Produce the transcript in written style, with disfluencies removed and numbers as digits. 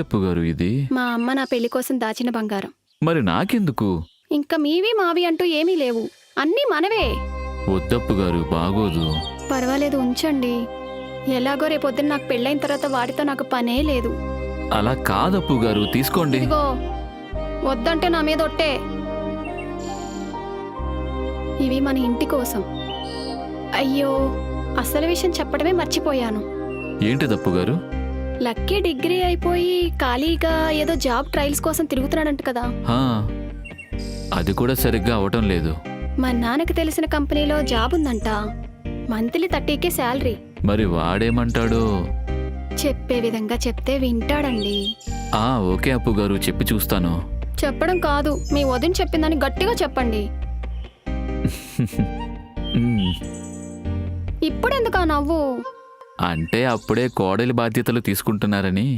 ఏంటప్పు గారు ఇది? మా అమ్మ నా పెళ్లి కోసం దాచిన బంగారం. మరి నాకెందుకు? ఇంకా మీవి మావి అంటూ ఏమీ లేవు, అన్నీ మనవే. వద్దప్పు గారు, బాగోదు. పర్వాలేదు, ఉంచండి. ఎలాగో రేపొద్దున నాకు పెళ్ళైన తర్వాత వాటితో నాకు పనే లేదు. అలా కాదప్పు గారు, తీసుకోండి. ఇదిగో, వద్దంటే నా మీద ఒట్టే. ఇవి మన ఇంటి కోసం. అయ్యో, అసలు విషయం చెప్పడమే మర్చిపోయాను. ఏంటిదప్పు గారు? లక్కీ డిగ్రీ అయిపోయి ఖాళీగా ఏదో జాబ్ ట్రయల్స్ కోసం తిరుగుతున్నాడంట కదా. హా, అది కూడా సరిగ్గా అవటం లేదు. మా నాన్నకి తెలిసిన కంపెనీలో జాబ్ ఉందంట. Monthly 30K salary. మరి వాడేమంటాడో? చెప్పే విధంగా చెప్తే వింటాడండి. ఓకే అప్పు గారు, చెప్పి చూస్తాను. చెప్పడం కాదు, మీ వదిన చెప్పిందని గట్టిగా చెప్పండి. ఇప్పుడెందుకా నవ్వు? అంటే అప్పుడే కోడలి బాధ్యతలు తీసుకుంటున్నారని.